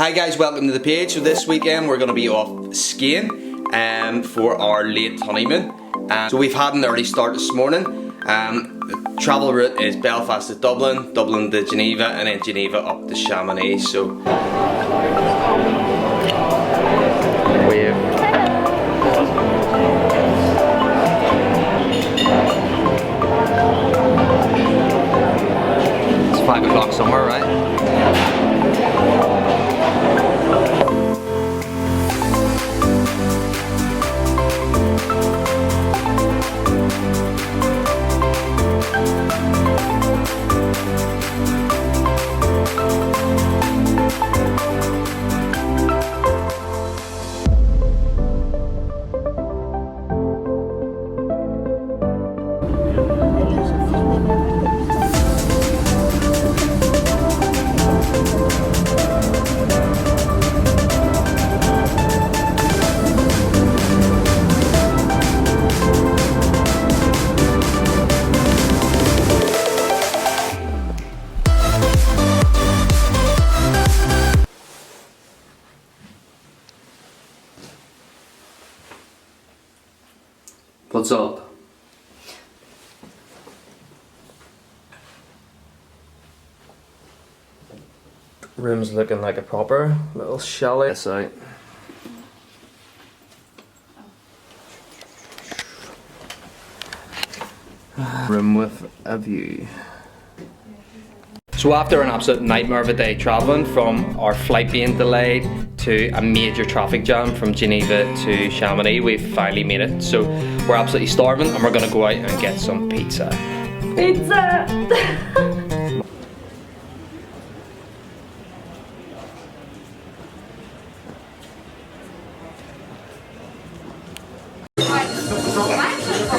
Hi guys, welcome to the page. So this weekend we're going to be off skiing for our late honeymoon. So we've had an early start this morning. The travel route is Belfast to Dublin, Dublin to Geneva, and then Geneva up to Chamonix. So wave. It's 5 o'clock somewhere, right? What's up? Room's looking like a proper little chalet. Yes, out. Room with a view. So after an absolute nightmare of a day travelling, from our flight being delayed to a major traffic jam from Geneva to Chamonix, we've finally made it. So we're absolutely starving and we're going to go out and get some pizza. Pizza!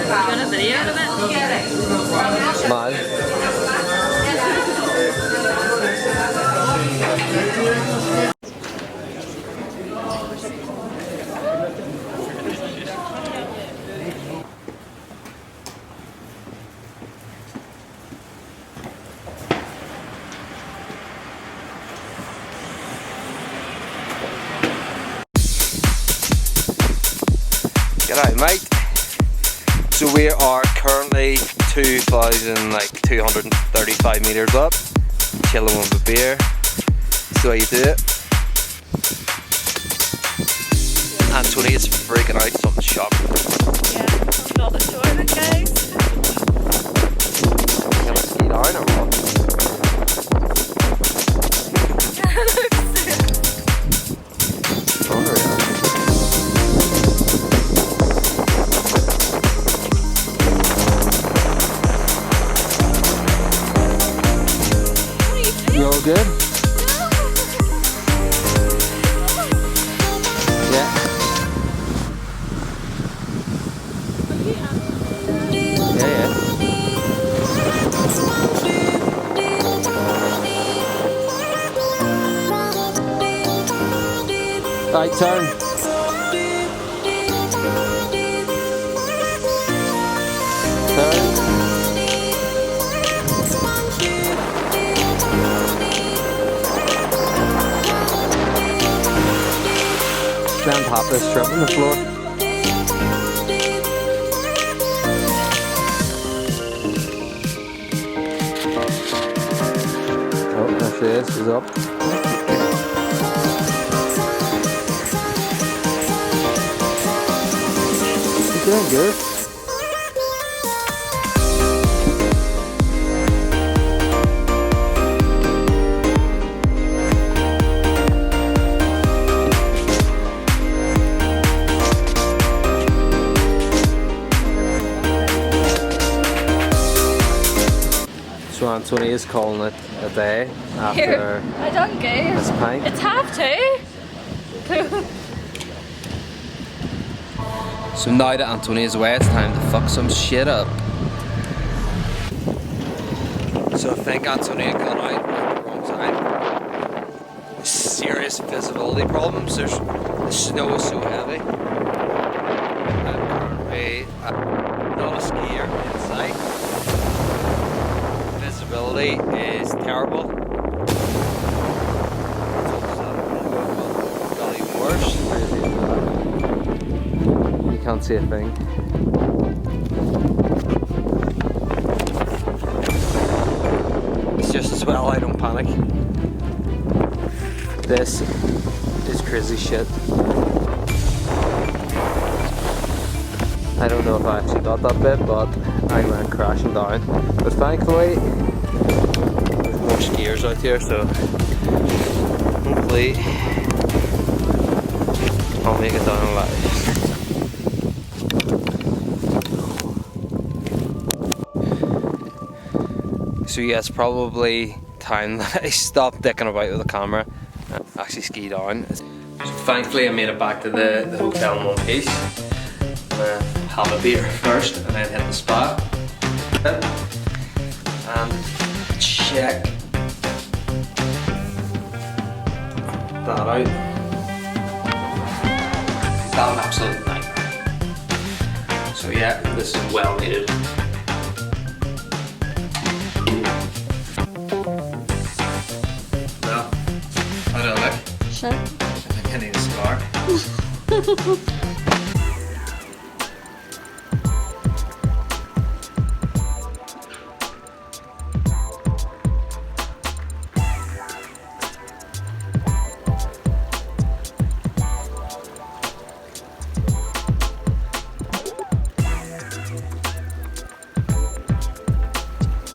Got a video of it? Mad. G'day mate. So we are currently 2,235 metres up, chilling with a beer. That's the way you do it. Anthony is freaking out, something shocking. Yeah, I'm not enjoying it, guys. You gonna ski down or what? Unreal. You all good? Yeah. Yeah. Right, turn. Turn. Stand top of this strip on the floor. Oh, there she is. She's up. She's doing good. So Anthony is calling it a day after I done good. this pint. It's 2:30. So now that Anthony is away, it's time to fuck some shit up. So I think Anthony had gone out at the wrong time. Serious visibility problems. The snow is so heavy. I'm currently not a skier inside. Visibility is terrible. can't see a thing. It's just as well I don't panic. This is crazy shit. I don't know if I actually got that bit, but I went crashing down. But thankfully, there's more skiers out here, so hopefully I'll make it down alive. So yeah, it's probably time that I stopped dicking about with the camera and actually ski down. So thankfully I made it back to the hotel in one piece. Have a beer first and then hit the spa and check that out. That was absolute nightmare. So yeah, this is well needed. Well, I don't look. Shit. I think I need a scar.